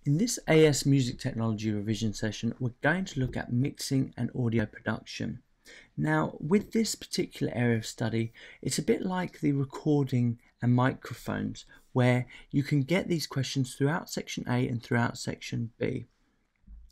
In this AS Music Technology revision session, we're going to look at mixing and audio production. Now, with this particular area of study, it's a bit like the recording and microphones, where you can get these questions throughout section A and throughout section B.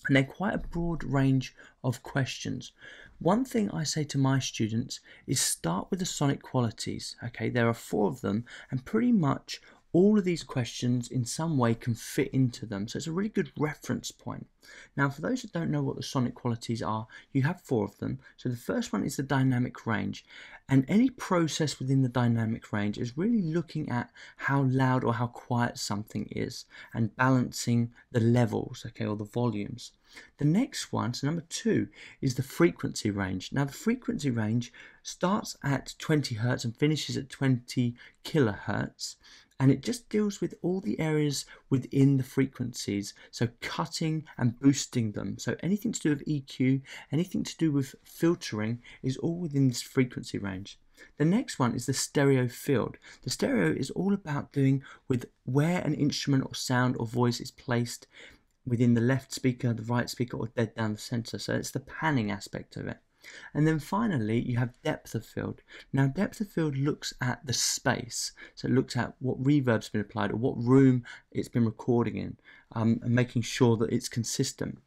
And they're quite a broad range of questions. One thing I say to my students is start with the sonic qualities. Okay, there are 4 of them, and pretty much all of these questions in some way can fit into them, so it's a really good reference point. Now, for those that don't know what the sonic qualities are, you have 4 of them. So the first one is the dynamic range, and any process within the dynamic range is really looking at how loud or how quiet something is and balancing the levels, okay, or the volumes. The next one, so number 2, is the frequency range. Now, the frequency range starts at 20 hertz and finishes at 20 kilohertz. And it just deals with all the areas within the frequencies, so cutting and boosting them. So anything to do with EQ, anything to do with filtering is all within this frequency range. The next one is the stereo field. The stereo is all about doing with where an instrument or sound or voice is placed within the left speaker, the right speaker, or dead down the center. So it's the panning aspect of it. And then finally, you have depth of field. Now, depth of field looks at the space. So it looks at what reverb's been applied or what room it's been recording in, and making sure that it's consistent.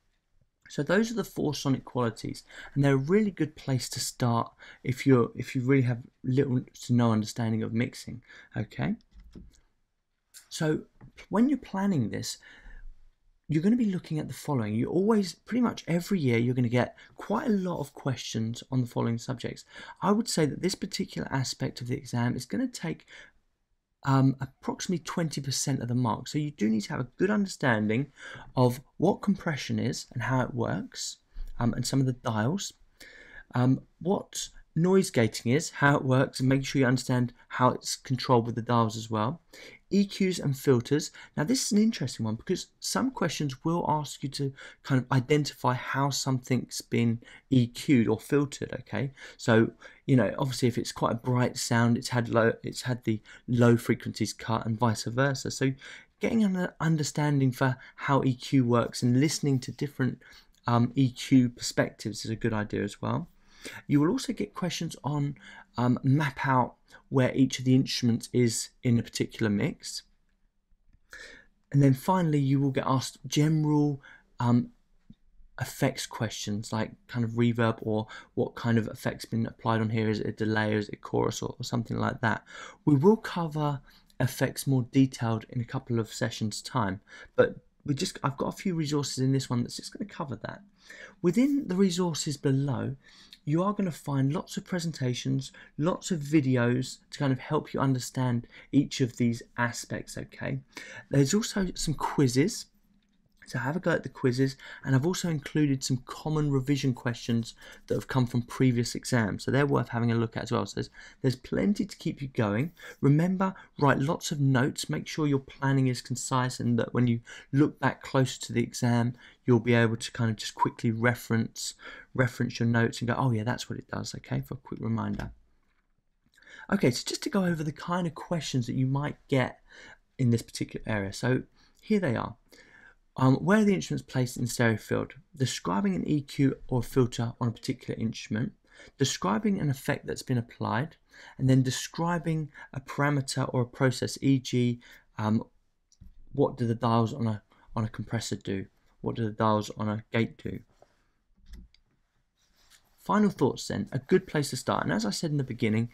So those are the 4 sonic qualities, and they're a really good place to start if you really have little to no understanding of mixing. Okay. So when you're planning this, you're going to be looking at the following. You always, pretty much every year, you're going to get quite a lot of questions on the following subjects. I would say that this particular aspect of the exam is going to take approximately 20% of the mark. So you do need to have a good understanding of what compression is and how it works, and some of the dials, what noise gating is, how it works, and make sure you understand how it's controlled with the dials as well. EQs and filters. Now, this is an interesting one because some questions will ask you to kind of identify how something's been EQ'd or filtered. Okay, so obviously if it's quite a bright sound, it's had the low frequencies cut, and vice versa. So getting an understanding for how EQ works and listening to different EQ perspectives is a good idea as well. You will also get questions on map out where each of the instruments is in a particular mix. And then finally, you will get asked general effects questions, like kind of reverb or what kind of effects been applied on here. Is it a delay, or is it a chorus, or something like that? We will cover effects more detailed in a couple of sessions' time, but I've got a few resources in this one that's just going to cover that. Within the resources below, you are going to find lots of presentations, lots of videos to kind of help you understand each of these aspects, okay? There's also some quizzes, so have a go at the quizzes, and I've also included some common revision questions that have come from previous exams, so they're worth having a look at as well. So there's plenty to keep you going. Remember, write lots of notes, make sure your planning is concise, and that when you look back closer to the exam, you'll be able to kind of just quickly reference your notes and go, oh yeah, that's what it does, okay, for a quick reminder. Okay, so just to go over the kind of questions that you might get in this particular area. So here they are. Where are the instruments placed in the stereo field? Describing an EQ or filter on a particular instrument, describing an effect that's been applied, and then describing a parameter or a process, e.g., what do the dials on a compressor do? What do the dials on a gate do? Final thoughts then, a good place to start. And as I said in the beginning,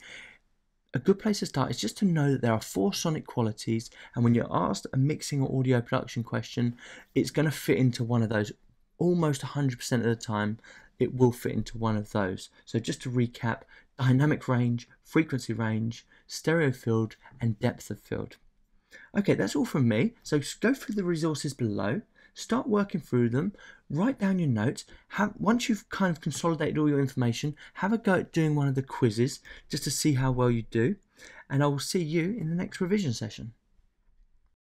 a good place to start is just to know that there are 4 sonic qualities, and when you're asked a mixing or audio production question, it's going to fit into one of those. Almost 100% of the time, it will fit into one of those. So just to recap, dynamic range, frequency range, stereo field, and depth of field. Okay, that's all from me. So go through the resources below, start working through them, write down your notes. Once you've kind of consolidated all your information, have a go at doing one of the quizzes just to see how well you do. And I will see you in the next revision session.